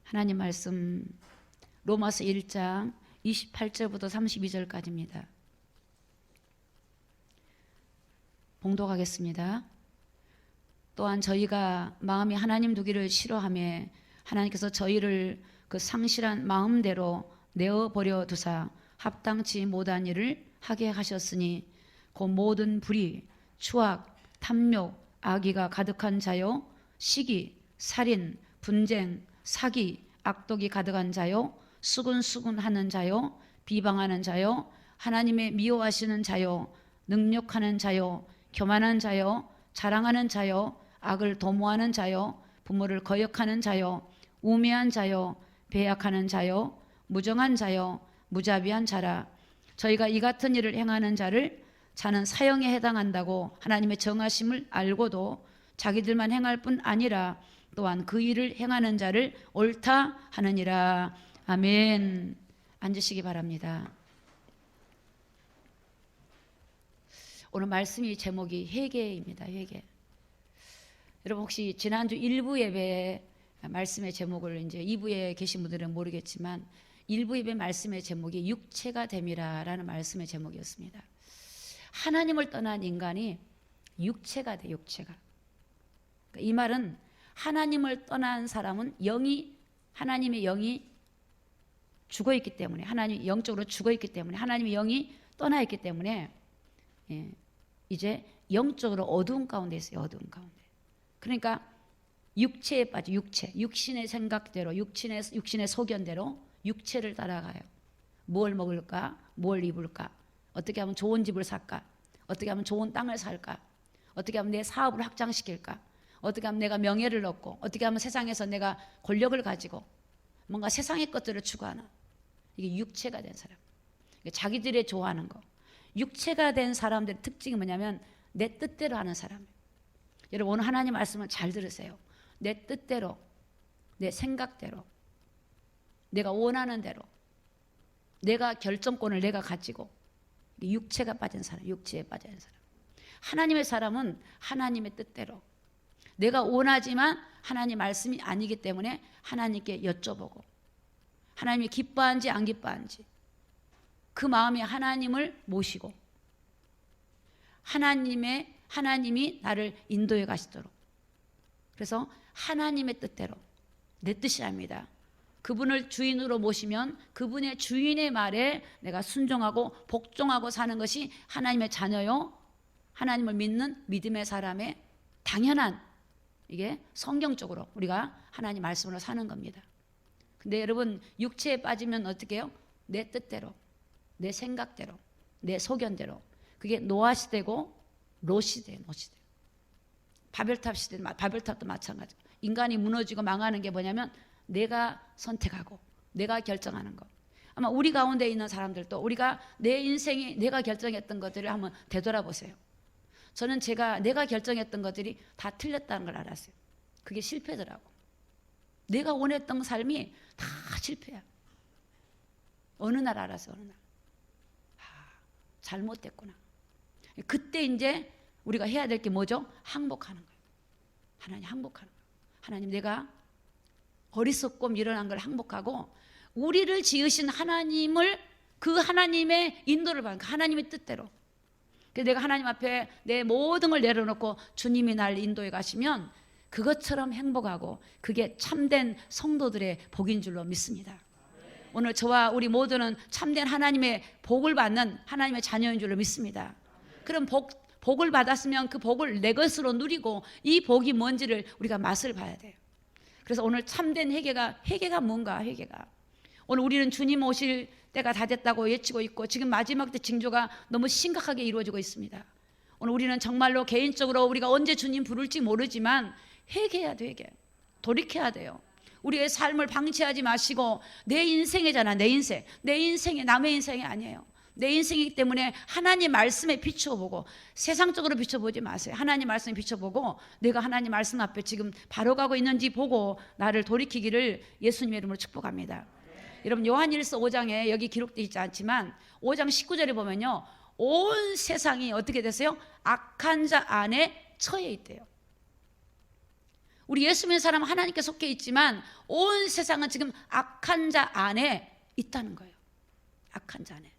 하나님 말씀 로마서 1장 28절부터 32절까지입니다. 봉독하겠습니다. 또한 저희가 마음이 하나님 두기를 싫어하며 하나님께서 저희를 그 상실한 마음대로 내어버려 두사 합당치 못한 일을 하게 하셨으니 그 모든 불의, 추악, 탐욕, 악의가 가득한 자요, 시기, 살인, 분쟁, 사기, 악독이 가득한 자요, 수군수군하는 자요, 비방하는 자요, 하나님의 미워하시는 자요, 능욕하는 자요, 교만한 자요, 자랑하는 자요, 악을 도모하는 자요, 부모를 거역하는 자요, 우매한 자요, 배약하는 자요, 무정한 자요, 무자비한 자라. 저희가 이 같은 일을 행하는 자는 사형에 해당한다고 하나님의 정하심을 알고도 자기들만 행할 뿐 아니라 또한 그 일을 행하는 자를 옳다 하느니라. 아멘. 앉으시기 바랍니다. 오늘 말씀이 제목이 회개입니다. 회개. 여러분 혹시 지난주 1부 예배 말씀의 제목을 이제 2부에 계신 분들은 모르겠지만 1부 예배 말씀의 제목이 육체가 됨이라라는 말씀의 제목이었습니다. 하나님을 떠난 인간이 육체가 돼, 육체가. 이 말은 하나님을 떠난 사람은 하나님의 영이 죽어 있기 때문에, 하나님이 영적으로 죽어 있기 때문에, 하나님의 영이 떠나 있기 때문에 이제 영적으로 어두운 가운데 있어요. 어두운 가운데. 그러니까 육체에 빠져, 육신의 생각대로, 육신의 소견대로 육체를 따라가요. 뭘 먹을까? 뭘 입을까? 어떻게 하면 좋은 집을 살까? 어떻게 하면 좋은 땅을 살까? 어떻게 하면 내 사업을 확장시킬까? 어떻게 하면 내가 명예를 얻고, 어떻게 하면 세상에서 내가 권력을 가지고 뭔가 세상의 것들을 추구하는, 이게 육체가 된 사람, 자기들이 좋아하는 거. 육체가 된 사람들의 특징이 뭐냐면 내 뜻대로 하는 사람이에요. 여러분 오늘 하나님 말씀을 잘 들으세요. 내 뜻대로, 내 생각대로, 내가 원하는 대로, 내가 결정권을 내가 가지고, 육체가 빠진 사람, 육체에 빠진 사람. 하나님의 사람은 하나님의 뜻대로, 내가 원하지만 하나님 말씀이 아니기 때문에 하나님께 여쭤보고, 하나님이 기뻐한지 안 기뻐한지 그 마음에 하나님을 모시고, 하나님이 나를 인도해 가시도록. 그래서 하나님의 뜻대로, 내 뜻이 아닙니다. 그분을 주인으로 모시면 그분의 주인의 말에 내가 순종하고 복종하고 사는 것이 하나님의 자녀요, 하나님을 믿는 믿음의 사람의 당연한, 이게 성경적으로 우리가 하나님 말씀으로 사는 겁니다. 근데 여러분 육체에 빠지면 어떻게 해요? 내 뜻대로, 내 생각대로, 내 소견대로. 그게 노아 시대고 롯 시대예요. 바벨탑 시대, 바벨탑도 마찬가지고. 인간이 무너지고 망하는 게 뭐냐면 내가 선택하고 내가 결정하는 거. 아마 우리 가운데 있는 사람들도 우리가 내 인생에 내가 결정했던 것들을 한번 되돌아보세요. 저는 내가 결정했던 것들이 다 틀렸다는 걸 알았어요. 그게 실패더라고. 내가 원했던 삶이 다 실패야. 어느 날 알았어, 어느 날. 잘못됐구나. 그때 이제 우리가 해야 될 게 뭐죠? 항복하는 거예요. 하나님 항복하는 거예요. 하나님, 내가 어리석고 미련한 걸 항복하고 우리를 지으신 하나님을, 그 하나님의 인도를 받는, 그 하나님의 뜻대로. 그래서 내가 하나님 앞에 내 모든 걸 내려놓고 주님이 날 인도해 가시면 그것처럼 행복하고, 그게 참된 성도들의 복인 줄로 믿습니다. 오늘 저와 우리 모두는 참된 하나님의 복을 받는 하나님의 자녀인 줄로 믿습니다. 그럼 복을 받았으면 그 복을 내 것으로 누리고 이 복이 뭔지를 우리가 맛을 봐야 돼요. 그래서 오늘 참된 회개가 뭔가, 회개가. 오늘 우리는 주님 오실 때가 다 됐다고 외치고 있고 지금 마지막 때 징조가 너무 심각하게 이루어지고 있습니다. 오늘 우리는 정말로 개인적으로 우리가 언제 주님 부를지 모르지만 회개해야 돼, 회개. 돌이켜야 돼요. 우리의 삶을 방치하지 마시고, 내 인생이잖아, 내 인생. 내 인생이 남의 인생이 아니에요. 내 인생이기 때문에 하나님 말씀에 비춰보고, 세상적으로 비춰보지 마세요. 하나님 말씀에 비춰보고 내가 하나님 말씀 앞에 지금 바로 가고 있는지 보고 나를 돌이키기를 예수님의 이름으로 축복합니다. 여러분 요한일서 5장에 여기 기록되어 있지 않지만 5장 19절에 보면요, 온 세상이 어떻게 됐어요? 악한 자 안에 처해 있대요. 우리 예수 믿는 사람은 하나님께 속해 있지만 온 세상은 지금 악한 자 안에 있다는 거예요. 악한 자 안에.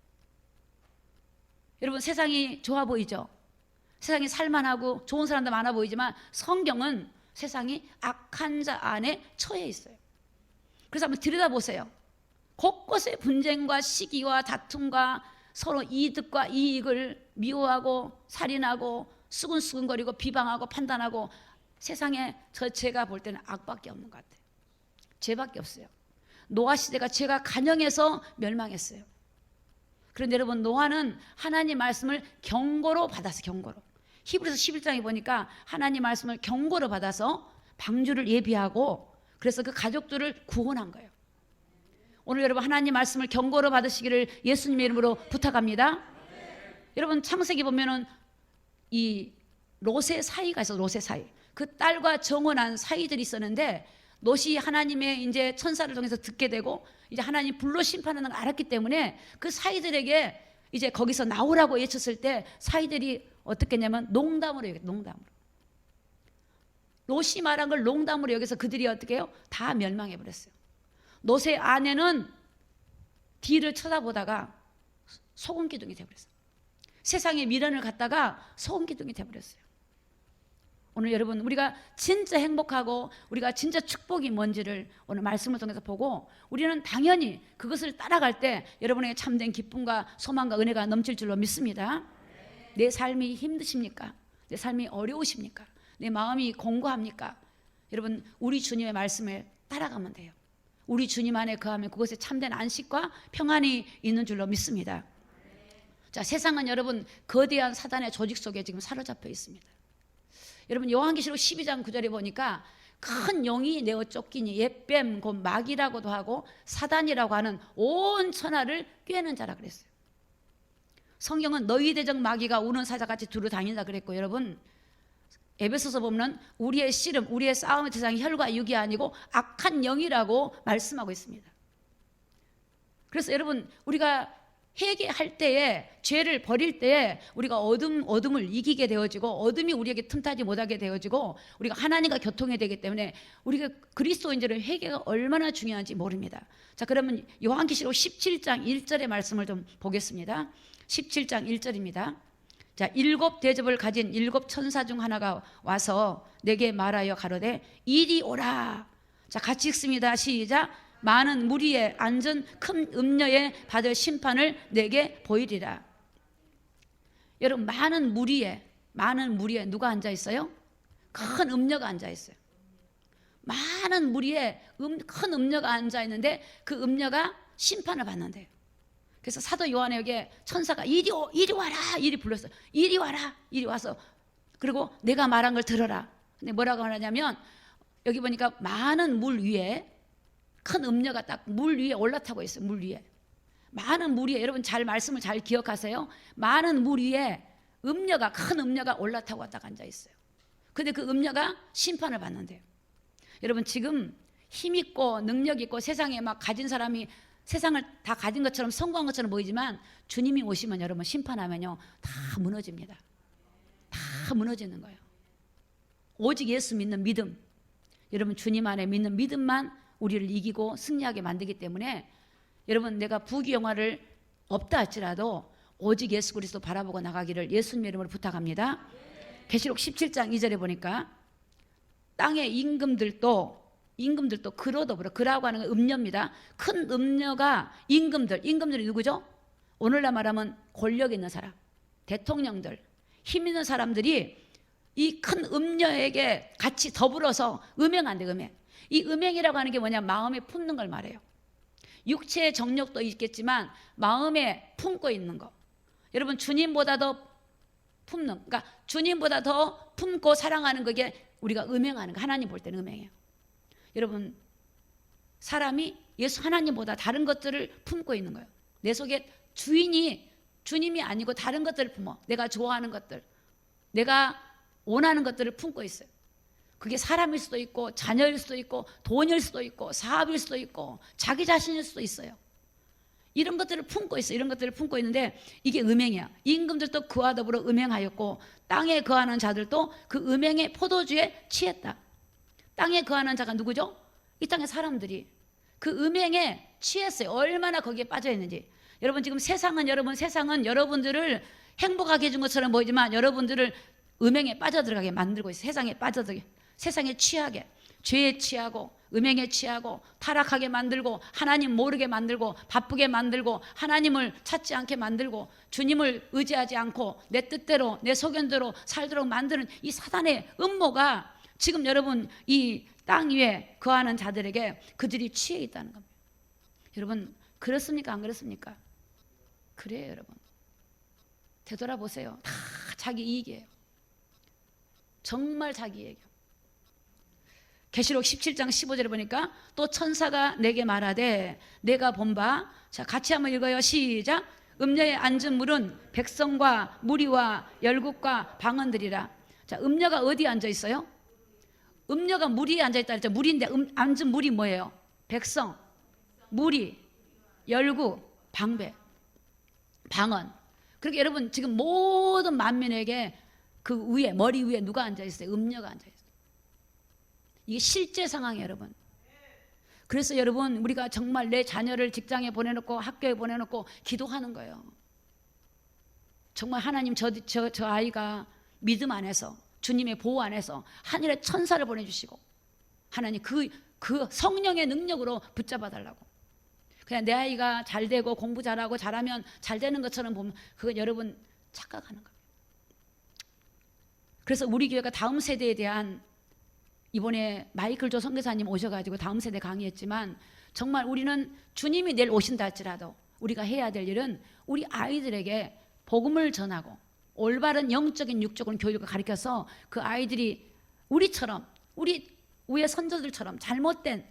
여러분, 세상이 좋아 보이죠? 세상이 살만하고 좋은 사람도 많아 보이지만 성경은 세상이 악한 자 안에 처해 있어요. 그래서 한번 들여다보세요. 곳곳에 분쟁과 시기와 다툼과 서로 이득과 이익을 미워하고 살인하고 수근수근거리고 비방하고 판단하고, 세상에 제가 볼 때는 악밖에 없는 것 같아요. 죄밖에 없어요. 노아 시대가 죄가 간영해서 멸망했어요. 그런데 여러분, 노아는 하나님 말씀을 경고로 받았어요. 경고로. 히브리서 11장에 보니까 하나님 말씀을 경고로 받아서 방주를 예비하고 그래서 그 가족들을 구원한 거예요. 오늘 여러분, 하나님 말씀을 경고로 받으시기를 예수님의 이름으로 부탁합니다. 여러분, 창세기 보면은 이 롯의 사이가 있어. 롯의 사이. 그 딸과 정혼한 사이들이 있었는데 롯이 하나님의 이제 천사를 통해서 듣게 되고 이제 하나님 불로 심판하는 걸 알았기 때문에 그 사이들에게 이제 거기서 나오라고 외쳤을 때 사이들이 어떻게 했냐면 농담으로 여겼어요. 농담으로. 롯이 말한 걸 농담으로 여기서 그들이 어떻게 해요? 다 멸망해 버렸어요. 롯의 아내는 뒤를 쳐다보다가 소금 기둥이 되어버렸어요. 세상에 미련을 갖다가 소금 기둥이 되어버렸어요. 오늘 여러분, 우리가 진짜 행복하고 우리가 진짜 축복이 뭔지를 오늘 말씀을 통해서 보고 우리는 당연히 그것을 따라갈 때 여러분에게 참된 기쁨과 소망과 은혜가 넘칠 줄로 믿습니다. 내 삶이 힘드십니까? 내 삶이 어려우십니까? 내 마음이 공고합니까? 여러분, 우리 주님의 말씀을 따라가면 돼요. 우리 주님 안에 거하면 그곳에 참된 안식과 평안이 있는 줄로 믿습니다. 자, 세상은 여러분 거대한 사단의 조직 속에 지금 사로잡혀 있습니다. 여러분, 요한계시록 12장 9절에 보니까 큰 용이 내어 쫓기니 옛뱀 곧 마귀라고도 하고 사단이라고 하는 온 천하를 꿰는 자라 그랬어요. 성경은 너희 대적 마귀가 우는 사자같이 두루 다닌다 그랬고, 여러분 에베소서 보면 우리의 씨름, 우리의 싸움의 대상이 혈과 육이 아니고 악한 영이라고 말씀하고 있습니다. 그래서 여러분, 우리가 회개할 때에, 죄를 버릴 때에 우리가 어둠을 이기게 되어지고 어둠이 우리에게 틈타지 못하게 되어지고 우리가 하나님과 교통해야 되기 때문에 우리가 그리스도인들은 회개가 얼마나 중요한지 모릅니다. 자, 그러면 요한계시록 17장 1절의 말씀을 좀 보겠습니다. 17장 1절입니다. 자, 7 대접을 가진 7 천사 중 하나가 와서 내게 말하여 가로되 이리 오라. 자, 같이 읽습니다. 시작. 많은 무리에 앉은 큰 음녀에 받을 심판을 내게 보이리라. 여러분, 많은 무리에 누가 앉아 있어요? 큰 음녀가 앉아 있어요. 많은 무리에 큰 음녀가 앉아 있는데 그 음녀가 심판을 받는데요. 그래서 사도 요한에게 천사가 이리 와라, 이리 불렀어요. 이리 와라, 이리 와서 그리고 내가 말한 걸 들어라. 근데 뭐라고 하냐면 여기 보니까 많은 물 위에 큰 음녀가 딱 물 위에 올라타고 있어요. 물 위에. 많은 물 위에, 여러분 잘 말씀을 잘 기억하세요. 많은 물 위에 음녀가, 큰 음녀가 올라타고 딱 앉아 있어요. 근데 그 음녀가 심판을 받는데요. 여러분, 지금 힘 있고 능력 있고 세상에 막 가진 사람이 세상을 다 가진 것처럼 성공한 것처럼 보이지만 주님이 오시면 여러분 심판하면요 다 무너집니다. 다 무너지는 거예요. 오직 예수 믿는 믿음, 여러분 주님 안에 믿는 믿음만 우리를 이기고 승리하게 만들기 때문에 여러분, 내가 부귀영화를 없다 할지라도 오직 예수 그리스도 바라보고 나가기를 예수님의 이름으로 부탁합니다. 계시록 17장 2절에 보니까 땅의 임금들도 그로 더불어, 그라고 하는 건 음녀입니다. 큰 음녀가 임금들이 누구죠? 오늘날 말하면 권력 있는 사람, 대통령들, 힘 있는 사람들이 이 큰 음녀에게 같이 더불어서 음행한대. 음행. 이 음행이라고 하는 게 뭐냐? 마음에 품는 걸 말해요. 육체의 정력도 있겠지만 마음에 품고 있는 거. 여러분, 주님보다 더 품는, 그러니까 주님보다 더 품고 사랑하는 그게 우리가 음행하는 거. 하나님 볼 때는 음행이에요. 여러분, 사람이 예수 하나님보다 다른 것들을 품고 있는 거예요. 내 속에 주님이 아니고 다른 것들을 품어. 내가 좋아하는 것들, 내가 원하는 것들을 품고 있어요. 그게 사람일 수도 있고 자녀일 수도 있고 돈일 수도 있고 사업일 수도 있고 자기 자신일 수도 있어요. 이런 것들을 품고 있어요. 이런 것들을 품고 있는데 이게 음행이야. 임금들도 그와 더불어 음행하였고 땅에 거하는 자들도 그 음행의 포도주에 취했다. 땅에 거하는 자가 누구죠? 이 땅의 사람들이 그 음행에 취했어요. 얼마나 거기에 빠져 있는지. 여러분 지금 세상은 여러분들을 행복하게 해준 것처럼 보이지만 여러분들을 음행에 빠져들어가게 만들고 있어요. 세상에 빠져들게, 세상에 취하게, 죄에 취하고 음행에 취하고 타락하게 만들고 하나님 모르게 만들고 바쁘게 만들고 하나님을 찾지 않게 만들고 주님을 의지하지 않고 내 뜻대로 내 소견대로 살도록 만드는 이 사단의 음모가 지금 여러분 이 땅 위에 거하는 자들에게 그들이 취해 있다는 겁니다. 여러분 그렇습니까? 안 그렇습니까? 그래요. 여러분 되돌아보세요. 다 자기 이익이에요. 정말 자기 이익이에요. 계시록 17장 15절에 보니까 또 천사가 내게 말하되 내가 본 바, 자 같이 한번 읽어요. 시작. 음녀에 앉은 물은 백성과 무리와 열국과 방언들이라. 자 음녀가 어디에 앉아 있어요? 음녀가 무리에 앉아 있다 그랬죠. 무리인데 앉은 무리 뭐예요? 백성, 무리, 열국, 방배, 방언. 그렇게 여러분 지금 모든 만민에게 그 위에 머리 위에 누가 앉아 있어요? 음녀가 앉아 있어요. 이게 실제 상황이에요, 여러분. 그래서 여러분 우리가 정말 내 자녀를 직장에 보내놓고 학교에 보내놓고 기도하는 거예요. 정말 하나님 저 아이가 믿음 안에서 주님의 보호 안에서 하늘의 천사를 보내주시고 하나님 그 성령의 능력으로 붙잡아 달라고. 그냥 내 아이가 잘 되고 공부 잘하고 잘하면 잘 되는 것처럼 보면 그건 여러분 착각하는 거예요. 그래서 우리 교회가 다음 세대에 대한 이번에 마이클 조 선교사님 오셔가지고 다음 세대 강의했지만 정말 우리는 주님이 내일 오신다 할지라도 우리가 해야 될 일은 우리 아이들에게 복음을 전하고 올바른 영적인 육적인 교육을 가르쳐서 그 아이들이 우리처럼 우리 위의 선조들처럼 잘못된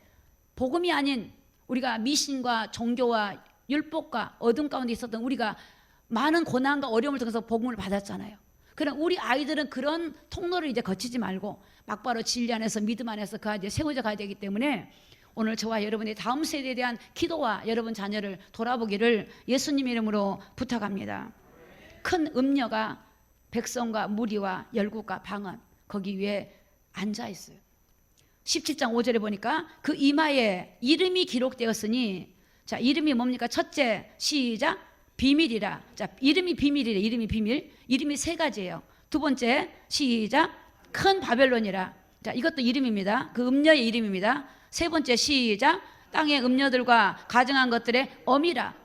복음이 아닌 우리가 미신과 종교와 율법과 어둠 가운데 있었던 우리가 많은 고난과 어려움을 통해서 복음을 받았잖아요. 그럼 우리 아이들은 그런 통로를 이제 거치지 말고 막바로 진리 안에서 믿음 안에서 그 아이들이 세워져 가야 되기 때문에 오늘 저와 여러분의 다음 세대에 대한 기도와 여러분 자녀를 돌아보기를 예수님 이름으로 부탁합니다. 큰 음녀가 백성과 무리와 열국과 방언 거기 위에 앉아 있어요. 17장 5절에 보니까 그 이마에 이름이 기록되었으니 자 이름이 뭡니까? 첫째 시작 비밀이라. 자 이름이 비밀이래. 이름이 비밀. 이름이 세 가지예요. 두 번째 시작 큰 바벨론이라. 자 이것도 이름입니다. 그 음녀의 이름입니다. 세 번째 시작 땅의 음녀들과 가증한 것들의 어미라.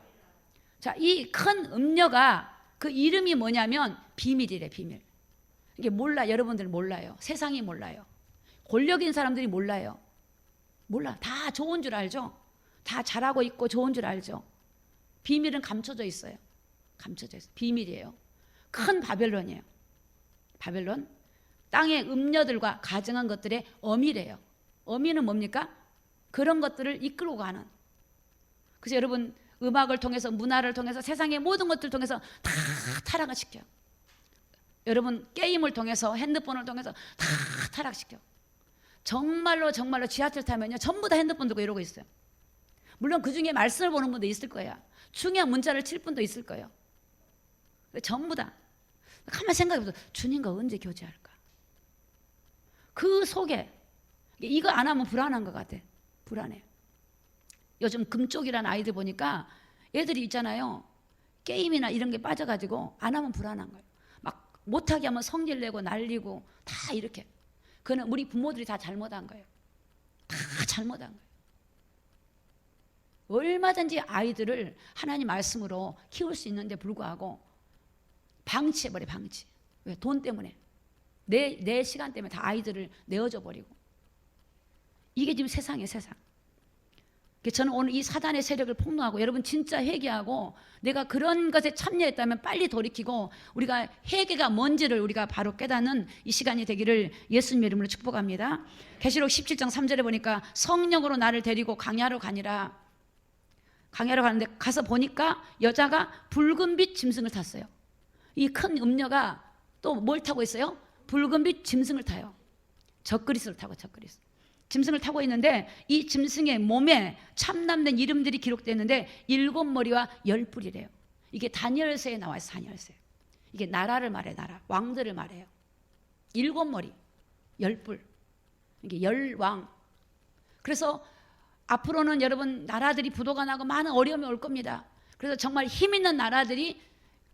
자 이 큰 음녀가 그 이름이 뭐냐면 비밀이래. 비밀. 이게 몰라. 여러분들 몰라요. 세상이 몰라요. 권력인 사람들이 몰라요. 몰라. 다 좋은 줄 알죠. 다 잘하고 있고 좋은 줄 알죠. 비밀은 감춰져 있어요. 감춰져 있어요. 비밀이에요. 큰 바벨론이에요. 바벨론. 땅의 음녀들과 가증한 것들의 어미래요. 어미는 뭡니까? 그런 것들을 이끌고 가는. 그래서 여러분 음악을 통해서 문화를 통해서 세상의 모든 것들을 통해서 다 타락을 시켜요. 여러분 게임을 통해서 핸드폰을 통해서 다 타락시켜. 정말로 지하철 타면요 전부 다 핸드폰 들고 이러고 있어요. 물론 그 중에 말씀을 보는 분도 있을 거야. 중요한 문자를 칠 분도 있을 거예요. 전부 다. 가만 생각해보세요. 주님과 언제 교제할까? 그 속에 이거 안 하면 불안한 것 같아. 불안해. 요즘 금쪽이라는 아이들 보니까 애들이 있잖아요. 게임이나 이런 게 빠져가지고 안 하면 불안한 거예요. 막 못하게 하면 성질 내고 날리고 다 이렇게. 그거는 우리 부모들이 다 잘못한 거예요. 다 잘못한 거예요. 얼마든지 아이들을 하나님 말씀으로 키울 수 있는데 불구하고 방치해버려. 방치. 왜? 돈 때문에. 내 시간 때문에 다 아이들을 내어줘 버리고. 이게 지금 세상이에요. 세상. 저는 오늘 이 사단의 세력을 폭로하고 여러분 진짜 회개하고 내가 그런 것에 참여했다면 빨리 돌이키고 우리가 회개가 뭔지를 우리가 바로 깨닫는 이 시간이 되기를 예수님 이름으로 축복합니다. 계시록 17장 3절에 보니까 성령으로 나를 데리고 강야로 가니라. 강야로 가는데 가서 보니까 여자가 붉은빛 짐승을 탔어요. 이 큰 음녀가 또 뭘 타고 있어요? 붉은빛 짐승을 타요. 적그리스를 타고 적그리스. 짐승을 타고 있는데 이 짐승의 몸에 참남된 이름들이 기록되어 있는데 7머리와 10뿔이래요. 이게 다니엘서에 나와 있어요. 다니엘서에. 이게 나라를 말해. 나라. 왕들을 말해요. 7머리 10뿔. 이게 열왕. 그래서 앞으로는 여러분 나라들이 부도가 나고 많은 어려움이 올 겁니다. 그래서 정말 힘 있는 나라들이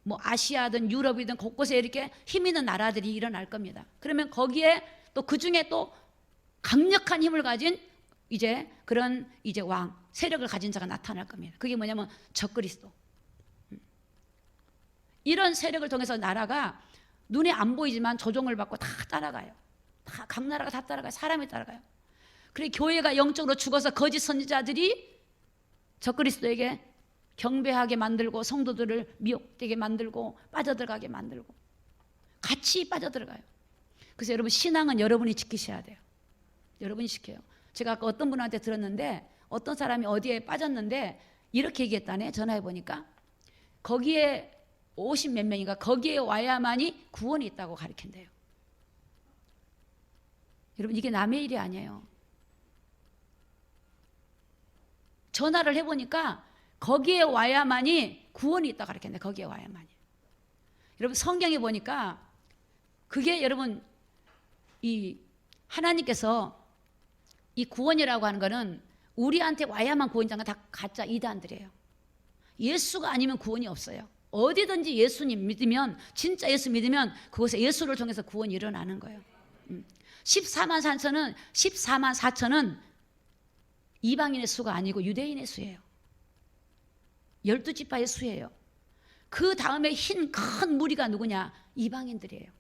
뭐 아시아든 유럽이든 곳곳에 이렇게 힘 있는 나라들이 일어날 겁니다. 그러면 거기에 또 그 중에 또 강력한 힘을 가진 이제 그런 이제 왕, 세력을 가진 자가 나타날 겁니다. 그게 뭐냐면 적그리스도. 이런 세력을 통해서 나라가 눈에 안 보이지만 조종을 받고 다 따라가요. 다 각 나라가 다 따라가요. 사람이 따라가요. 그래 교회가 영적으로 죽어서 거짓 선지자들이 적그리스도에게 경배하게 만들고 성도들을 미혹되게 만들고 빠져들어가게 만들고 같이 빠져들어가요. 그래서 여러분 신앙은 여러분이 지키셔야 돼요. 여러분이 지켜요. 제가 아까 어떤 분한테 들었는데 어떤 사람이 어디에 빠졌는데 이렇게 얘기했다네. 전화해 보니까 거기에 50 몇 명인가 거기에 와야만이 구원이 있다고 가르친대요. 여러분 이게 남의 일이 아니에요. 전화를 해보니까 거기에 와야만이 구원이 있다고 가르쳤는데 거기에 와야만이. 여러분 성경에 보니까 그게 여러분 이 하나님께서 이 구원이라고 하는 거는 우리한테 와야만 구원이라는 건 다 가짜 이단들이에요. 예수가 아니면 구원이 없어요. 어디든지 예수님 믿으면 진짜 예수 믿으면 그곳에 예수를 통해서 구원이 일어나는 거예요. 14만 4천은 이방인의 수가 아니고 유대인의 수예요. 12지파의 수예요. 그 다음에 흰 큰 무리가 누구냐? 이방인들이에요.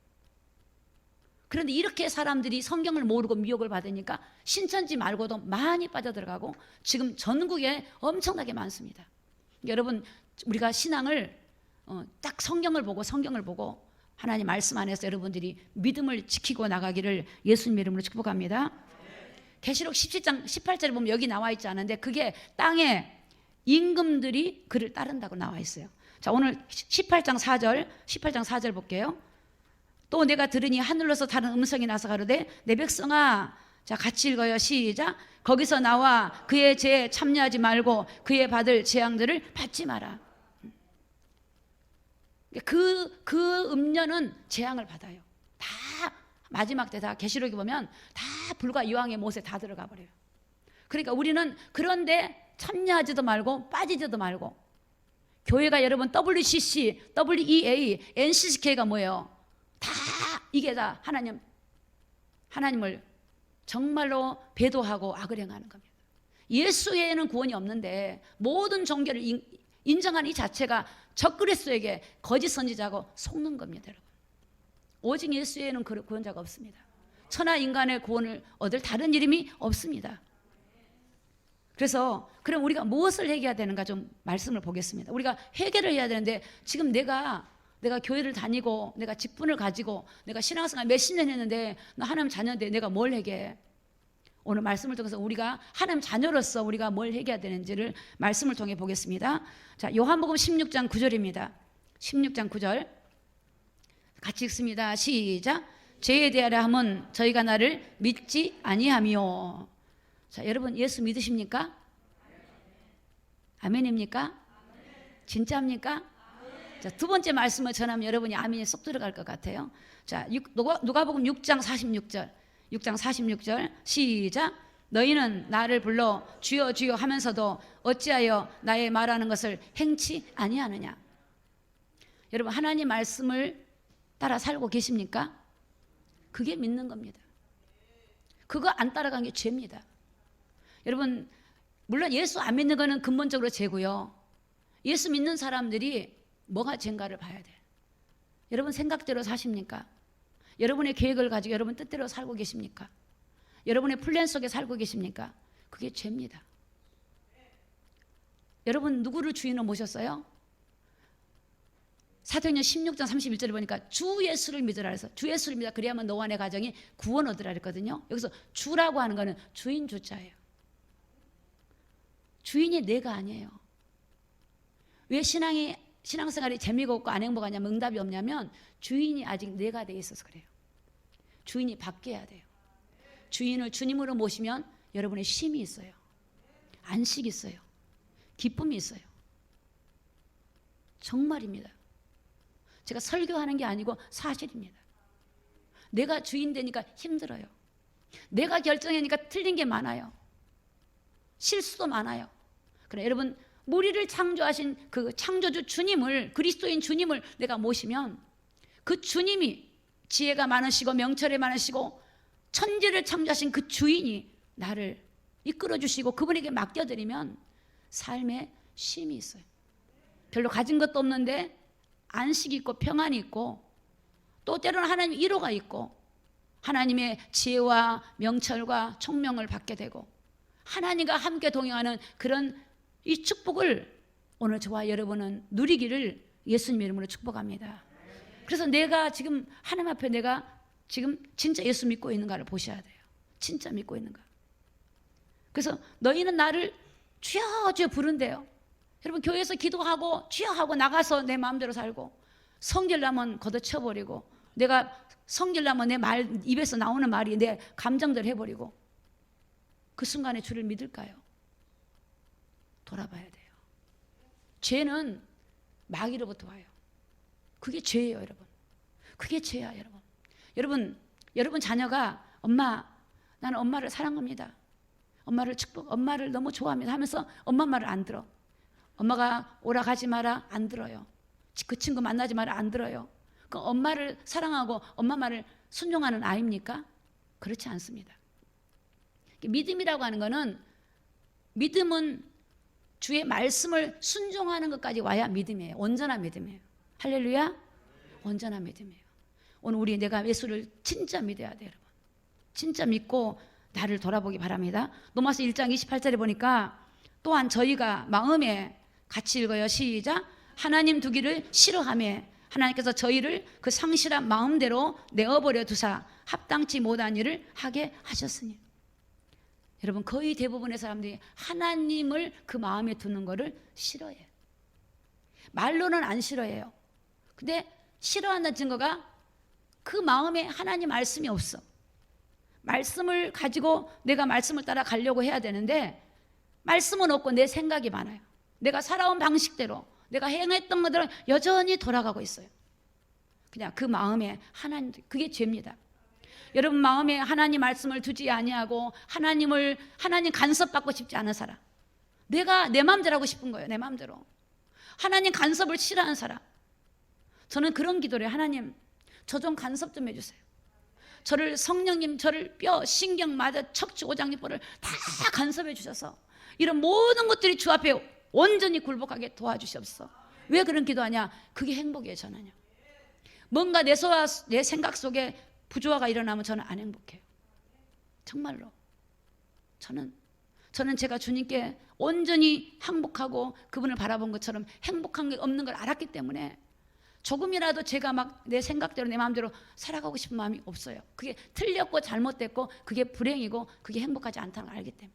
그런데 이렇게 사람들이 성경을 모르고 미혹을 받으니까 신천지 말고도 많이 빠져들어가고 지금 전국에 엄청나게 많습니다. 여러분 우리가 신앙을 딱 성경을 보고 하나님 말씀 안에서 여러분들이 믿음을 지키고 나가기를 예수님 이름으로 축복합니다. 계시록 17장 18절에 보면 여기 나와 있지 않은데 그게 땅에 임금들이 그를 따른다고 나와 있어요. 자 오늘 18장 4절 볼게요. 또 내가 들으니 하늘로서 다른 음성이 나서 가로되 내 백성아, 자 같이 읽어요. 시작. 거기서 나와 그의 죄에 참여하지 말고 그의 받을 재앙들을 받지 마라. 그 음녀는 재앙을 받아요. 다 마지막 때 다 계시록에 보면 다 불과 여왕의 못에 다 들어가 버려요. 그러니까 우리는 그런데 참여하지도 말고 빠지지도 말고 교회가 여러분 WCC, WEA, NCCK가 뭐예요? 다 이게 다 하나님을 정말로 배도하고 악을 행하는 겁니다. 예수 외에는 구원이 없는데 모든 종교를 인정하는 이 자체가 적그리스도에게 거짓 선지자고 속는 겁니다. 여러분. 오직 예수 외에는 구원자가 없습니다. 천하 인간의 구원을 얻을 다른 이름이 없습니다. 그래서 그럼 우리가 무엇을 회개해야 되는가 좀 말씀을 보겠습니다. 우리가 회개를 해야 되는데 지금 내가 교회를 다니고 내가 직분을 가지고 내가 신앙생활 몇십 년 했는데 나 하나님 자녀인데 내가 뭘 회개해? 오늘 말씀을 통해서 우리가 하나님 자녀로서 우리가 뭘 회개해야 되는지를 말씀을 통해 보겠습니다. 자, 요한복음 16장 9절입니다. 16장 9절 같이 읽습니다. 시작. 죄에 대하여 함은 저희가 나를 믿지 아니하며. 자, 여러분 예수 믿으십니까? 아멘입니까? 진짜입니까? 자, 두 번째 말씀을 전하면 여러분이 아멘이 쏙 들어갈 것 같아요. 자, 누가복음 6장 46절 시작. 너희는 나를 불러 주여 주여 하면서도 어찌하여 나의 말하는 것을 행치 아니하느냐. 여러분 하나님 말씀을 따라 살고 계십니까? 그게 믿는 겁니다. 그거 안 따라간 게 죄입니다. 여러분 물론 예수 안 믿는 거는 근본적으로 죄고요. 예수 믿는 사람들이 뭐가 죄인가를 봐야 돼. 여러분 생각대로 사십니까? 여러분의 계획을 가지고 여러분 뜻대로 살고 계십니까? 여러분의 플랜 속에 살고 계십니까? 그게 죄입니다. 여러분 누구를 주인으로 모셨어요? 사도행전 16장 31절에 보니까 주 예수를 믿으라 해서 주 예수를 믿어 그래야만 너와 내 가정이 구원 얻으라 그랬거든요. 여기서 주라고 하는 거는 주인 주자예요. 주인이 내가 아니에요. 왜 신앙생활이 재미가 없고 안 행복하냐면 응답이 없냐면 주인이 아직 내가 돼 있어서 그래요. 주인이 바뀌어야 돼요. 주인을 주님으로 모시면 여러분의 쉼이 있어요. 안식이 있어요. 기쁨이 있어요. 정말입니다. 제가 설교하는 게 아니고 사실입니다. 내가 주인 되니까 힘들어요. 내가 결정하니까 틀린 게 많아요. 실수도 많아요. 그래, 여러분, 우리를 창조하신 그 창조주 주님을, 그리스도인 주님을 내가 모시면 그 주님이 지혜가 많으시고 명철이 많으시고 천지를 창조하신 그 주인이 나를 이끌어 주시고 그분에게 맡겨드리면 삶에 쉼이 있어요. 별로 가진 것도 없는데 안식이 있고 평안이 있고, 또 때로는 하나님의 위로가 있고 하나님의 지혜와 명철과 총명을 받게 되고 하나님과 함께 동행하는 그런 이 축복을 오늘 저와 여러분은 누리기를 예수님 이름으로 축복합니다. 그래서 내가 지금 하나님 앞에 내가 지금 진짜 예수 믿고 있는가를 보셔야 돼요. 진짜 믿고 있는가. 그래서 너희는 나를 주여 주여 부른대요. 여러분, 교회에서 기도하고 주여 하고 나가서 내 마음대로 살고, 성질나면 걷어쳐버리고, 내가 성질나면 내 말 입에서 나오는 말이 내 감정대로 해버리고, 그 순간에 주를 믿을까요? 돌아봐야 돼요. 죄는 마귀로부터 와요. 그게 죄예요, 여러분. 그게 죄야, 여러분. 여러분 자녀가 엄마, 나는 엄마를 사랑합니다. 엄마를 너무 좋아합니다 하면서 엄마 말을 안 들어. 엄마가 오라 가지 마라, 안 들어요. 그 친구 만나지 마라, 안 들어요. 그 엄마를 사랑하고 엄마 말을 순종하는 아이입니까? 그렇지 않습니다. 믿음이라고 하는 거는, 믿음은 주의 말씀을 순종하는 것까지 와야 믿음이에요. 온전한 믿음이에요. 할렐루야. 온전한 믿음이에요. 오늘 내가 예수를 진짜 믿어야 돼요, 여러분. 진짜 믿고 나를 돌아보기 바랍니다. 로마서 1장 28절에 보니까, 또한 저희가 마음에, 같이 읽어요, 시작. 하나님 두기를 싫어하며 하나님께서 저희를 그 상실한 마음대로 내어버려 두사 합당치 못한 일을 하게 하셨으니. 여러분, 거의 대부분의 사람들이 하나님을 그 마음에 두는 거를 싫어해요. 말로는 안 싫어해요. 근데 싫어한다는 증거가 그 마음에 하나님 말씀이 없어. 말씀을 가지고 내가 말씀을 따라 가려고 해야 되는데 말씀은 없고 내 생각이 많아요. 내가 살아온 방식대로, 내가 행했던 것대로 여전히 돌아가고 있어요. 그냥 그 마음에 하나님, 그게 죄입니다. 여러분 마음에 하나님 말씀을 두지 아니하고 하나님 간섭받고 싶지 않은 사람, 내가 내 마음대로 하고 싶은 거예요. 내 마음대로. 하나님 간섭을 싫어하는 사람, 저는 그런 기도를 해요. 하나님, 저 좀 간섭 좀 해주세요. 저를, 성령님 저를 뼈, 신경, 마다, 척추, 오장육부를 다 간섭해 주셔서 이런 모든 것들이 주 앞에 온전히 굴복하게 도와주시옵소서. 왜 그런 기도하냐? 그게 행복이에요. 저는요. 뭔가 내 생각 속에 부조화가 일어나면 저는 안 행복해요. 정말로. 저는 제가 주님께 온전히 행복하고 그분을 바라본 것처럼 행복한 게 없는 걸 알았기 때문에 조금이라도 제가 막 내 생각대로 내 마음대로 살아가고 싶은 마음이 없어요. 그게 틀렸고 잘못됐고 그게 불행이고 그게 행복하지 않다는 걸 알기 때문에.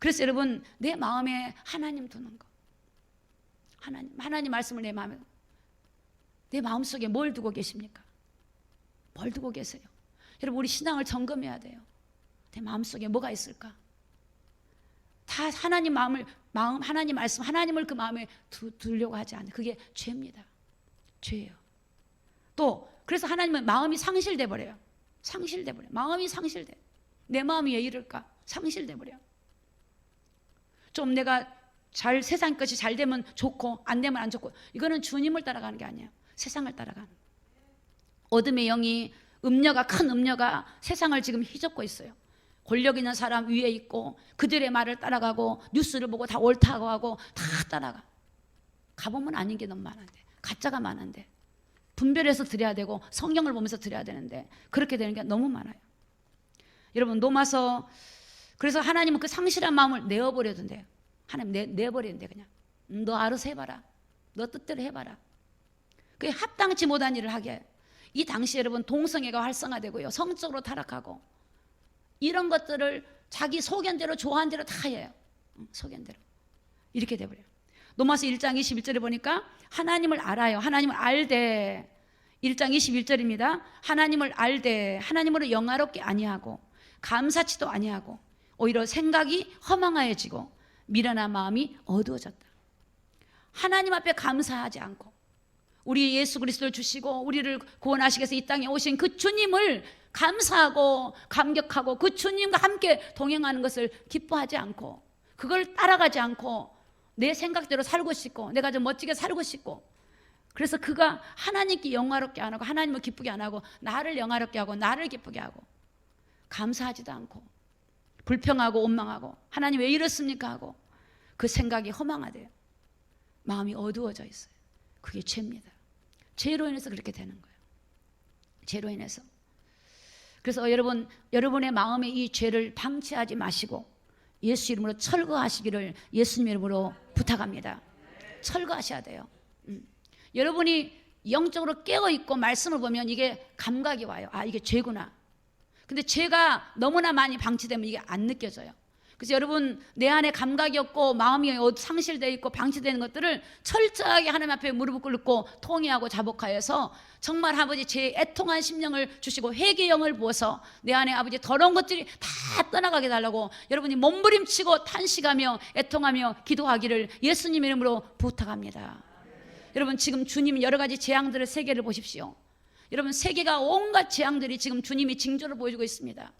그래서 여러분, 내 마음에 하나님 두는 거, 하나님 말씀을 내 마음속에 뭘 두고 계십니까? 뭘 두고 계세요? 여러분, 우리 신앙을 점검해야 돼요. 내 마음속에 뭐가 있을까? 다 하나님 하나님 말씀, 하나님을 그 마음에 두려고 하지 않아요. 그게 죄입니다. 죄예요. 또 그래서 하나님은 마음이 상실돼 버려요. 마음이 상실돼. 내 마음이 왜 이럴까? 상실돼 버려. 좀 내가 세상 것이 잘 되면 좋고 안 되면 안 좋고, 이거는 주님을 따라가는 게 아니에요. 세상을 따라가는. 어둠의 영이, 큰 음녀가 세상을 지금 휘젓고 있어요. 권력 있는 사람 위에 있고 그들의 말을 따라가고 뉴스를 보고 다 옳다고 하고 다 따라가. 가보면 아닌 게 너무 많은데, 가짜가 많은데, 분별해서 드려야 되고 성경을 보면서 드려야 되는데 그렇게 되는 게 너무 많아요. 여러분, 로마서, 그래서 하나님은 그 상실한 마음을 내어버려야 된대요. 하나님 내버리는데 그냥 너 알아서 해봐라. 너 뜻대로 해봐라. 그게 합당치 못한 일을 하게 해요. 이 당시 여러분 동성애가 활성화되고요, 성적으로 타락하고 이런 것들을 자기 소견대로 좋아하는 대로 다 해요. 소견대로 이렇게 돼버려요. 로마서 1장 21절에 보니까 하나님을 알아요. 하나님을 알되, 1장 21절입니다. 하나님을 알되 하나님으로 영화롭게 아니하고 감사치도 아니하고 오히려 생각이 허망하여지고 미련한 마음이 어두워졌다. 하나님 앞에 감사하지 않고 우리 예수 그리스도를 주시고 우리를 구원하시기 위해서 이 땅에 오신 그 주님을 감사하고 감격하고 그 주님과 함께 동행하는 것을 기뻐하지 않고 그걸 따라가지 않고 내 생각대로 살고 싶고 내가 좀 멋지게 살고 싶고 그래서 그가 하나님께 영화롭게 안 하고 하나님을 기쁘게 안 하고 나를 영화롭게 하고 나를 기쁘게 하고 감사하지도 않고 불평하고 원망하고 하나님 왜 이렇습니까 하고 그 생각이 허망하대요. 마음이 어두워져 있어요. 그게 죄입니다. 죄로 인해서 그렇게 되는 거예요. 죄로 인해서. 그래서 여러분의 마음에 이 죄를 방치하지 마시고 예수 이름으로 철거하시기를 예수님 이름으로 부탁합니다. 철거하셔야 돼요. 여러분이 영적으로 깨어있고 말씀을 보면 이게 감각이 와요. 아, 이게 죄구나. 근데 죄가 너무나 많이 방치되면 이게 안 느껴져요. 그래서 여러분 내 안에 감각이 없고 마음이 상실되어 있고 방치되는 것들을 철저하게 하나님 앞에 무릎을 꿇고 통회하고 자복하여서 정말 아버지 제 애통한 심령을 주시고 회개의 영을 부어서 내 안에 아버지 더러운 것들이 다 떠나가게 달라고 여러분이 몸부림치고 탄식하며 애통하며 기도하기를 예수님 이름으로 부탁합니다. 여러분 지금 주님이 여러 가지 재앙들의 세계를 보십시오. 여러분 세계가 온갖 재앙들이 지금 주님이 징조를 보여주고 있습니다.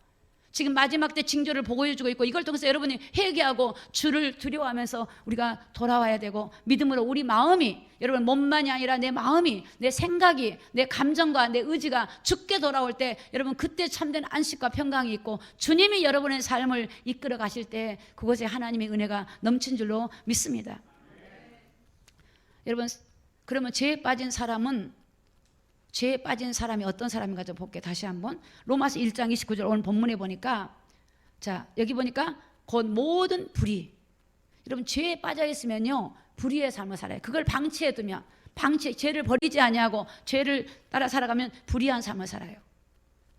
지금 마지막 때 징조를 보여주고 있고 이걸 통해서 여러분이 회개하고 주를 두려워하면서 우리가 돌아와야 되고 믿음으로 우리 마음이 여러분 몸만이 아니라 내 마음이 내 생각이 내 감정과 내 의지가 주께 돌아올 때 여러분 그때 참된 안식과 평강이 있고 주님이 여러분의 삶을 이끌어 가실 때 그곳에 하나님의 은혜가 넘친 줄로 믿습니다. 여러분 그러면 죄에 빠진 사람이 어떤 사람인가 좀 볼게요. 다시 한번 로마서 1장 29절 오늘 본문에 보니까 자 여기 보니까 곧 모든 불의 여러분 죄에 빠져 있으면요 불의의 삶을 살아요. 그걸 방치해 두면 죄를 버리지 아니하고 죄를 따라 살아가면 불의한 삶을 살아요.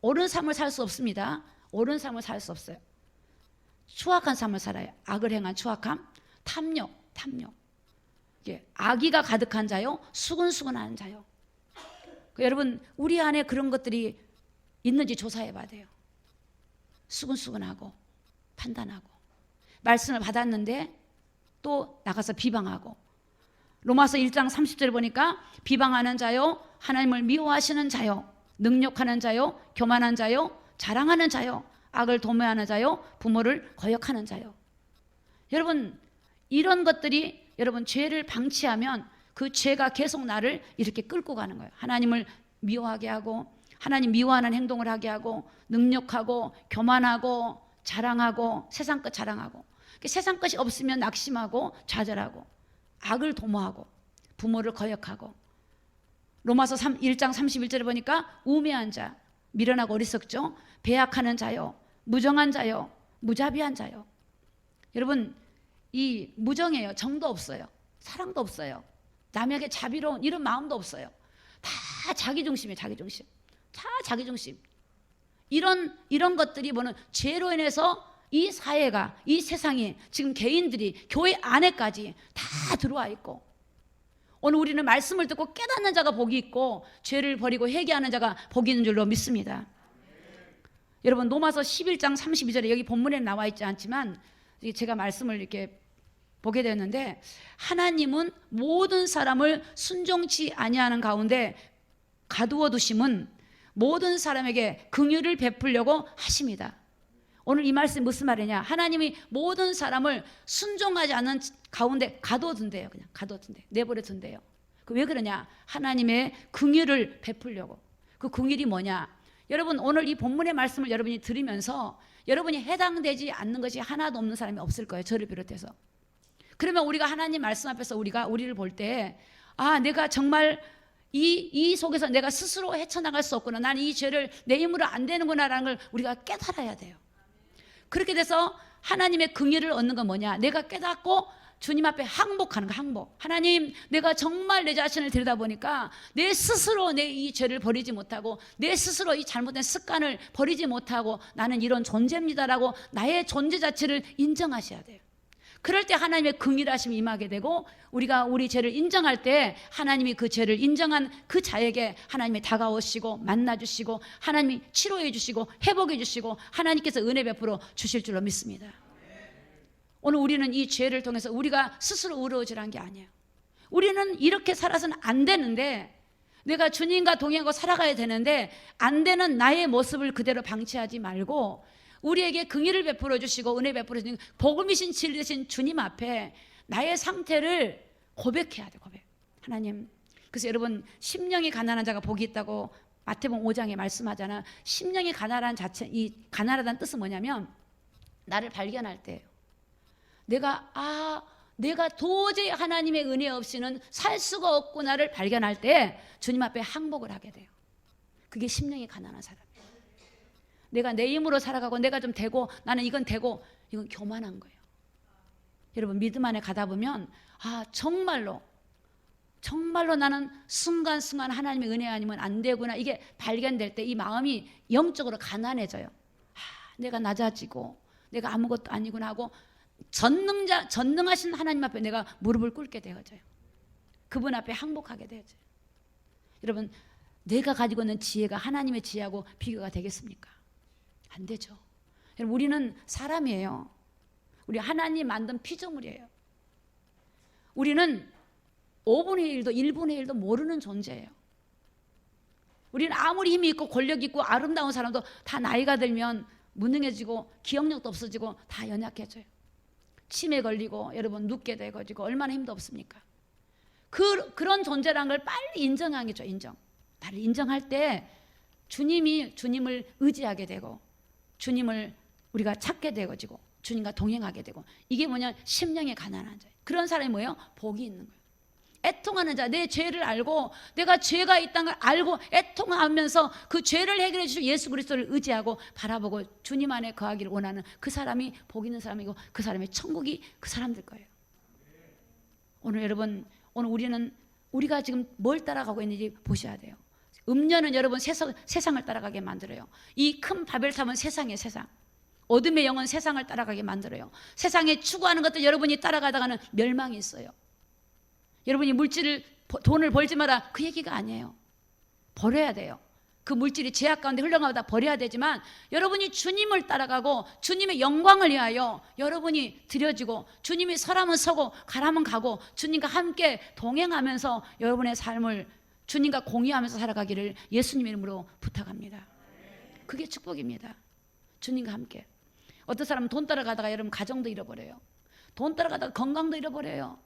옳은 삶을 살 수 없습니다. 옳은 삶을 살 수 없어요. 추악한 삶을 살아요. 악을 행한 추악함, 탐욕 악의가 가득한 자요 수근수근하는 자요. 여러분 우리 안에 그런 것들이 있는지 조사해 봐야 돼요. 수근수근하고 판단하고 말씀을 받았는데 또 나가서 비방하고 로마서 1장 30절 보니까 비방하는 자요 하나님을 미워하시는 자요 능욕하는 자요 교만한 자요 자랑하는 자요 악을 도모하는 자요 부모를 거역하는 자요. 여러분 이런 것들이 여러분 죄를 방치하면 그 죄가 계속 나를 이렇게 끌고 가는 거예요. 하나님을 미워하게 하고 하나님 미워하는 행동을 하게 하고 능욕하고 교만하고 자랑하고 세상 것 자랑하고 세상 것이 없으면 낙심하고 좌절하고 악을 도모하고 부모를 거역하고 로마서 1장 31절에 보니까 우매한 자 미련하고 어리석죠. 배약하는 자요 무정한 자요 무자비한 자요. 여러분 이 무정해요. 정도 없어요. 사랑도 없어요. 남에게 자비로운 이런 마음도 없어요. 다 자기중심이에요. 자기중심. 다 자기중심. 이런 것들이 뭐는 죄로 인해서 이 사회가 이 세상이 지금 개인들이 교회 안에까지 다 들어와 있고 오늘 우리는 말씀을 듣고 깨닫는 자가 복이 있고 죄를 버리고 회개하는 자가 복이 있는 줄로 믿습니다. 여러분 로마서 11장 32절에 여기 본문에 나와 있지 않지만 제가 말씀을 이렇게 보게 되었는데 하나님은 모든 사람을 순종치 아니하는 가운데 가두어 두심은 모든 사람에게 긍휼을 베풀려고 하십니다. 오늘 이 말씀이 무슨 말이냐? 하나님이 모든 사람을 순종하지 않는 가운데 가두어 둔대요. 그냥 가두어 둔대요. 내버려 둔대요. 왜 그러냐? 하나님의 긍휼을 베풀려고. 그 긍휼이 뭐냐? 여러분 오늘 이 본문의 말씀을 여러분이 들으면서 여러분이 해당되지 않는 것이 하나도 없는 사람이 없을 거예요. 저를 비롯해서. 그러면 우리가 하나님 말씀 앞에서 우리를 볼 때 내가 정말 이 속에서 내가 스스로 헤쳐나갈 수 없구나. 나는 이 죄를 내 힘으로 안 되는구나라는 걸 우리가 깨달아야 돼요. 그렇게 돼서 하나님의 긍휼을 얻는 건 뭐냐? 내가 깨닫고 주님 앞에 항복하는 거. 항복. 하나님 내가 정말 내 자신을 들여다보니까 내 스스로 내 이 죄를 버리지 못하고 내 스스로 이 잘못된 습관을 버리지 못하고 나는 이런 존재입니다라고 나의 존재 자체를 인정하셔야 돼요. 그럴 때 하나님의 긍휼하심이 임하게 되고 우리가 우리 죄를 인정할 때 하나님이 그 죄를 인정한 그 자에게 하나님이 다가오시고 만나주시고 하나님이 치료해 주시고 회복해 주시고 하나님께서 은혜 베풀어 주실 줄로 믿습니다. 오늘 우리는 이 죄를 통해서 우리가 스스로 의로워지라는 게 아니에요. 우리는 이렇게 살아서는 안 되는데 내가 주님과 동행하고 살아가야 되는데 안 되는 나의 모습을 그대로 방치하지 말고 우리에게 긍휼을 베풀어 주시고 은혜 베풀어 주시는 복음이신 진리신 주님 앞에 나의 상태를 고백해야 돼. 고백. 하나님, 그래서 여러분 심령이 가난한 자가 복이 있다고 마태복음 5장에 말씀하잖아. 심령이 가난한 자체, 이 가난하다는 뜻은 뭐냐면 나를 발견할 때예요. 내가 도저히 하나님의 은혜 없이는 살 수가 없구나를 발견할 때 주님 앞에 항복을 하게 돼요. 그게 심령이 가난한 사람이에요. 내가 내 힘으로 살아가고 내가 좀 되고 나는 이건 되고, 이건 교만한 거예요. 여러분 믿음 안에 가다 보면 정말로 나는 순간순간 하나님의 은혜 아니면 안 되구나, 이게 발견될 때 이 마음이 영적으로 가난해져요. 내가 낮아지고 내가 아무것도 아니구나 하고 전능하신 하나님 앞에 내가 무릎을 꿇게 되어져요. 그분 앞에 항복하게 되어져요. 여러분 내가 가지고 있는 지혜가 하나님의 지혜하고 비교가 되겠습니까? 안 되죠. 여러분 우리는 사람이에요. 우리 하나님 만든 피조물이에요. 우리는 5분의 1도 1분의 1도 모르는 존재예요. 우리는 아무리 힘이 있고 권력 있고 아름다운 사람도 다 나이가 들면 무능해지고 기억력도 없어지고 다 연약해져요. 치매 걸리고 여러분 눕게 되고 얼마나 힘도 없습니까? 그런 존재라는 걸 빨리 인정하겠죠. 나를 인정할 때 주님을 의지하게 되고 주님을 우리가 찾게 되어지고 주님과 동행하게 되고, 이게 뭐냐, 심령이 가난한 자. 그런 사람이 뭐예요? 복이 있는 거예요. 애통하는 자, 내 죄를 알고 내가 죄가 있다는 걸 알고 애통하면서 그 죄를 해결해 주실 예수 그리스도를 의지하고 바라보고 주님 안에 거하기를 원하는 그 사람이 복 있는 사람이고 그 사람의 천국이 그 사람들 거예요. 오늘 여러분, 오늘 우리가 지금 뭘 따라가고 있는지 보셔야 돼요. 음녀는 여러분 세상을 따라가게 만들어요. 이 큰 바벨탑은 세상이에요. 세상. 어둠의 영은 세상을 따라가게 만들어요. 세상에 추구하는 것들 여러분이 따라가다가는 멸망이 있어요. 여러분이 돈을 벌지 마라, 그 얘기가 아니에요. 버려야 돼요. 그 물질이 죄악 가운데 흘러가다 버려야 되지만 여러분이 주님을 따라가고 주님의 영광을 위하여 여러분이 드려지고 주님이 서라면 서고 가라면 가고 주님과 함께 동행하면서 여러분의 삶을 주님과 공유하면서 살아가기를 예수님 이름으로 부탁합니다. 그게 축복입니다. 주님과 함께. 어떤 사람은 돈 따라가다가 여러분 가정도 잃어버려요. 돈 따라가다가 건강도 잃어버려요.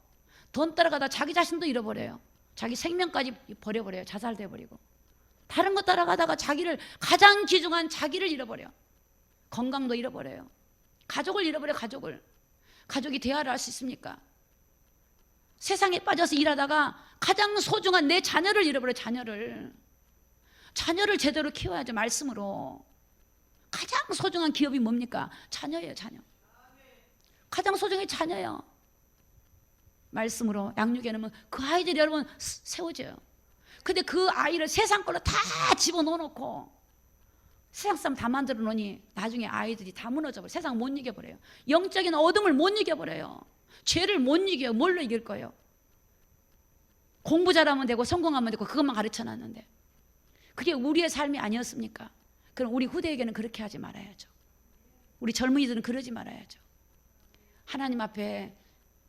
돈 따라가다가 자기 자신도 잃어버려요. 자기 생명까지 버려버려요. 자살돼버리고. 다른 거 따라가다가 가장 귀중한 자기를 잃어버려요. 건강도 잃어버려요. 가족을 잃어버려요. 가족이 대화를 할 수 있습니까? 세상에 빠져서 일하다가 가장 소중한 내 자녀를 잃어버려요. 자녀를 제대로 키워야죠. 말씀으로. 가장 소중한 기업이 뭡니까? 자녀예요. 자녀. 가장 소중한 자녀예요. 말씀으로 양육해 놓으면 그 아이들이 여러분 세워져요. 근데 그 아이를 세상 걸로 다 집어넣어놓고 세상 사람 다 만들어 놓으니 나중에 아이들이 다 무너져 버려요. 세상 못 이겨버려요. 영적인 어둠을 못 이겨버려요. 죄를 못 이겨요. 뭘로 이길 거예요? 공부 잘하면 되고 성공하면 되고 그것만 가르쳐놨는데 그게 우리의 삶이 아니었습니까? 그럼 우리 후대에게는 그렇게 하지 말아야죠. 우리 젊은이들은 그러지 말아야죠. 하나님 앞에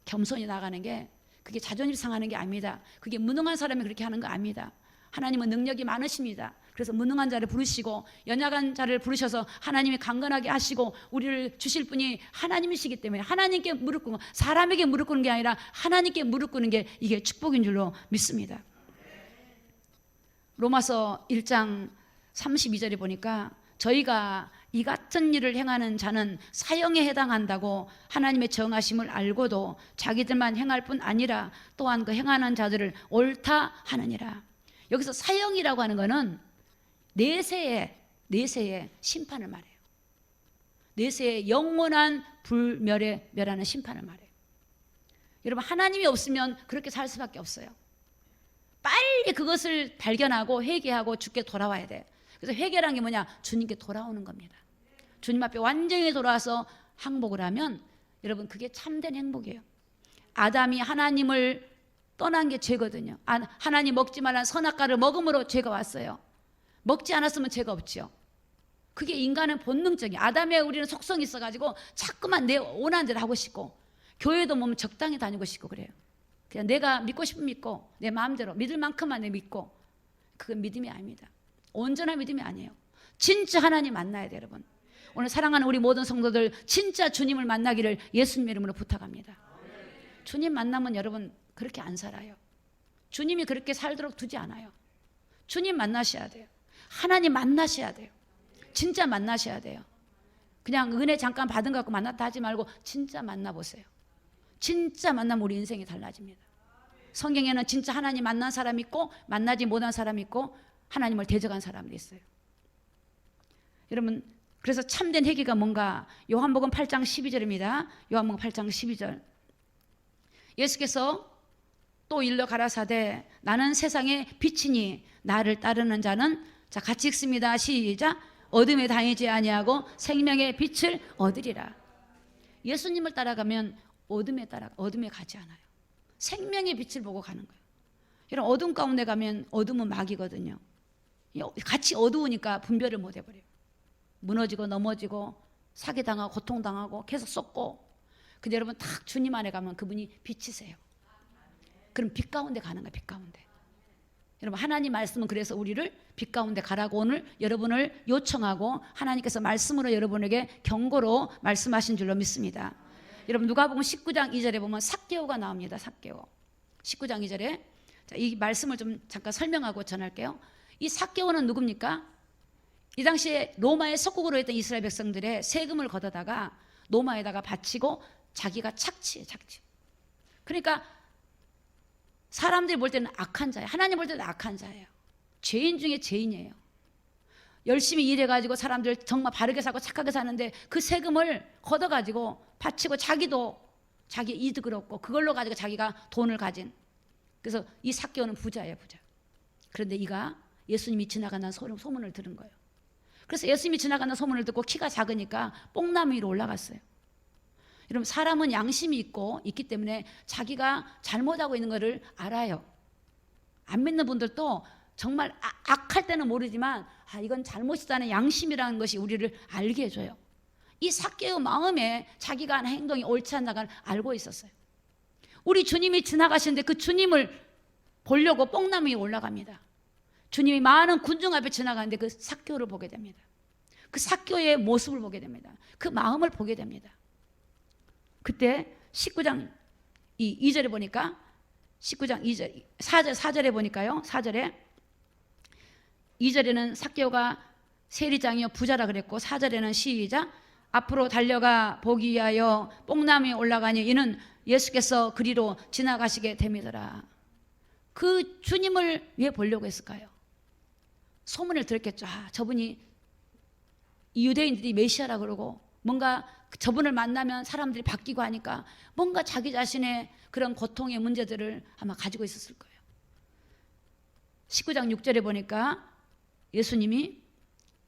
겸손히 나가는 게 그게 자존심 상하는 게 아닙니다. 그게 무능한 사람이 그렇게 하는 거 아닙니다. 하나님은 능력이 많으십니다. 그래서 무능한 자를 부르시고 연약한 자를 부르셔서 하나님이 강건하게 하시고 우리를 주실 분이 하나님이시기 때문에 하나님께 무릎 꿇고 사람에게 무릎 꿇는 게 아니라 하나님께 무릎 꿇는 게 이게 축복인 줄로 믿습니다. 로마서 1장 32절에 보니까 저희가 이 같은 일을 행하는 자는 사형에 해당한다고 하나님의 정하심을 알고도 자기들만 행할 뿐 아니라 또한 그 행하는 자들을 옳다 하느니라. 여기서 사형이라고 하는 것은 내세의 심판을 말해요. 내세의 영원한 불멸에 멸하는 심판을 말해요. 여러분 하나님이 없으면 그렇게 살 수밖에 없어요. 빨리 그것을 발견하고 회개하고 주께 돌아와야 돼요. 그래서 회개라는 게 뭐냐? 주님께 돌아오는 겁니다. 주님 앞에 완전히 돌아와서 항복을 하면 여러분 그게 참된 행복이에요. 아담이 하나님을 떠난 게 죄거든요. 하나님 먹지 말라는 선악과를 먹음으로 죄가 왔어요. 먹지 않았으면 죄가 없죠. 그게 인간의 본능적인 아담의 우리는 속성이 있어가지고 자꾸만 내 원하는 대로 하고 싶고 교회도 보면 적당히 다니고 싶고 그래요. 그냥 내가 믿고 싶으면 믿고 내 마음대로 믿을 만큼만 내 믿고 그건 믿음이 아닙니다. 온전한 믿음이 아니에요. 진짜 하나님 만나야 돼요, 여러분. 오늘 사랑하는 우리 모든 성도들 진짜 주님을 만나기를 예수님 이름으로 부탁합니다. 주님 만나면 여러분 그렇게 안 살아요. 주님이 그렇게 살도록 두지 않아요. 주님 만나셔야 돼요. 하나님 만나셔야 돼요. 진짜 만나셔야 돼요. 그냥 은혜 잠깐 받은 것 갖고 만났다 하지 말고 진짜 만나보세요. 진짜 만나면 우리 인생이 달라집니다. 성경에는 진짜 하나님 만난 사람 있고 만나지 못한 사람 있고 하나님을 대적한 사람도 있어요. 여러분, 그래서 참된 회개가 뭔가? 요한복음 8장 12절입니다. 요한복음 8장 12절. 예수께서 또 일러 가라사대 나는 세상의 빛이니 나를 따르는 자는, 자 같이 읽습니다. 시작. 어둠에 다니지 아니하고 생명의 빛을 얻으리라. 예수님을 따라가면 어둠에 가지 않아요. 생명의 빛을 보고 가는 거예요. 여러분, 어둠 가운데 가면 어둠은 마귀거든요. 같이 어두우니까 분별을 못 해버려요. 무너지고 넘어지고 사기당하고 고통당하고 계속 쏟고. 근데 여러분 딱 주님 안에 가면 그분이 빛이세요. 그럼 빛 가운데 가는 거예요. 빛 가운데. 여러분, 하나님 말씀은 그래서 우리를 빛 가운데 가라고 오늘 여러분을 요청하고 하나님께서 말씀으로 여러분에게 경고로 말씀하신 줄로 믿습니다. 여러분, 누가복음 19장 2절에 보면 삭개오가 나옵니다. 삭개오. 19장 2절에 자, 이 말씀을 좀 잠깐 설명하고 전할게요. 이 삭개오는 누굽니까? 이 당시에 로마의 속국으로 했던 이스라엘 백성들의 세금을 걷어다가 로마에다가 바치고 자기가 착취해. 그러니까 사람들이 볼 때는 악한 자예요. 하나님 볼 때는 악한 자예요. 죄인 중에 죄인이에요. 열심히 일해가지고 사람들 정말 바르게 살고 착하게 사는데 그 세금을 걷어가지고 바치고 자기도 자기 이득을 얻고 그걸로 가지고 자기가 돈을 가진. 그래서 이 삭개오는 부자예요, 부자. 그런데 이가 예수님이 지나가는 소문을 들은 거예요. 그래서 예수님이 지나가는 소문을 듣고 키가 작으니까 뽕나무 위로 올라갔어요. 여러분, 사람은 양심이 있기 때문에 자기가 잘못하고 있는 것을 알아요. 안 믿는 분들도 정말 악할 때는 모르지만 이건 잘못이다는 양심이라는 것이 우리를 알게 해줘요. 이 삭개오 마음에 자기가 하는 행동이 옳지 않다는 걸 알고 있었어요. 우리 주님이 지나가시는데 그 주님을 보려고 뽕나무 위에 올라갑니다. 주님이 많은 군중 앞에 지나가는데 그 삭개오를 보게 됩니다. 그 삭개오의 모습을 보게 됩니다. 그 마음을 보게 됩니다. 그때 19장 2절에 보니까 19장 2절 4절에 보니까요. 4절에 2절에는 삭개오가 세리장이요 부자라 그랬고 4절에는 시작. 앞으로 달려가 보기 위하여 뽕나무에 올라가니 이는 예수께서 그리로 지나가시게 됨이더라. 그 주님을 왜 보려고 했을까요? 소문을 들었겠죠. 저분이 유대인들이 메시아라 그러고 뭔가 저분을 만나면 사람들이 바뀌고 하니까 뭔가 자기 자신의 그런 고통의 문제들을 아마 가지고 있었을 거예요. 19장 6절에 보니까 예수님이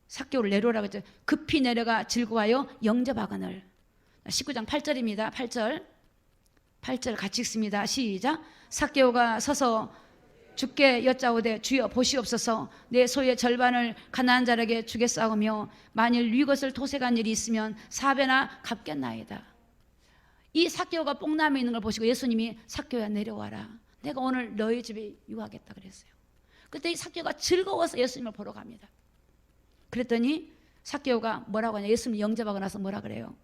삭개오를 내려오라고 했죠. 급히 내려가 즐거워하여 영접하거늘. 19장 8절입니다. 8절 같이 읽습니다. 시작. 삭개오가 서서 주께 여짜오되 주여 보시옵소서. 내 소유의 절반을 가난한 자에게 주겠사오며 만일 네 것을 토색한 일이 있으면 4배나 갚겠나이다. 이 삭개오가 뽕나무에 있는 걸 보시고 예수님이 삭개오야 내려와라. 내가 오늘 너희 집에 유하겠다 그랬어요. 그때 이 삭개오가 즐거워서 예수님을 보러 갑니다. 그랬더니 삭개오가 뭐라고 하냐. 예수님 영접하고 나서 뭐라 그래요.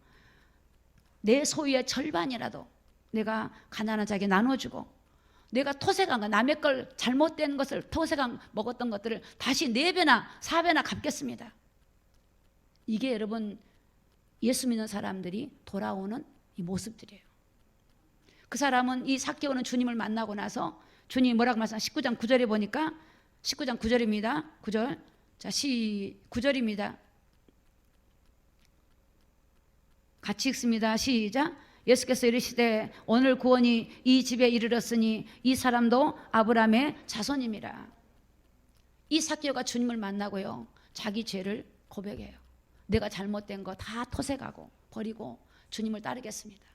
내 소유의 절반이라도 내가 가난한 자에게 나눠주고 내가 토색한 거, 남의 걸 잘못된 것을 토색한 먹었던 것들을 다시 4배나 4배나 갚겠습니다. 이게 여러분 예수 믿는 사람들이 돌아오는 이 모습들이에요. 그 사람은 이 삭개오는 주님을 만나고 나서 주님이 뭐라고 말씀하시나 19장 9절에 보니까 19장 9절입니다. 9절. 자, 9절입니다. 같이 읽습니다. 시작. 예수께서 이르시되 오늘 구원이 이 집에 이르렀으니 이 사람도 아브라함의 자손임이라. 이 삭개오가 주님을 만나고요. 자기 죄를 고백해요. 내가 잘못된 거 다 토색하고 버리고 주님을 따르겠습니다.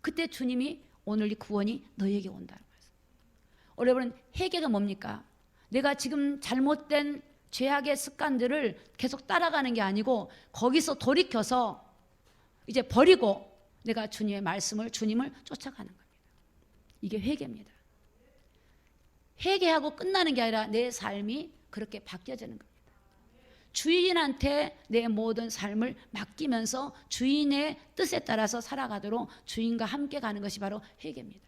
그때 주님이 오늘 이 구원이 너에게 온다는 거예요. 여러분, 회개가 뭡니까? 내가 지금 잘못된 죄악의 습관들을 계속 따라가는 게 아니고 거기서 돌이켜서 이제 버리고 내가 주님의 말씀을 주님을 쫓아가는 겁니다. 이게 회개입니다. 회개하고 끝나는 게 아니라 내 삶이 그렇게 바뀌어지는 겁니다. 주인한테 내 모든 삶을 맡기면서 주인의 뜻에 따라서 살아가도록 주인과 함께 가는 것이 바로 회개입니다.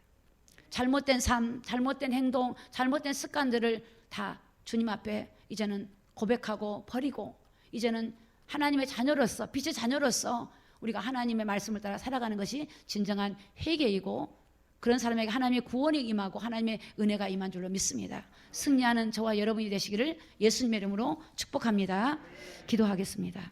잘못된 삶, 잘못된 행동, 잘못된 습관들을 다 주님 앞에 이제는 고백하고 버리고, 이제는 하나님의 자녀로서, 빛의 자녀로서 우리가 하나님의 말씀을 따라 살아가는 것이 진정한 회개이고, 그런 사람에게 하나님의 구원이 임하고 하나님의 은혜가 임한 줄로 믿습니다. 승리하는 저와 여러분이 되시기를 예수님의 이름으로 축복합니다. 기도하겠습니다.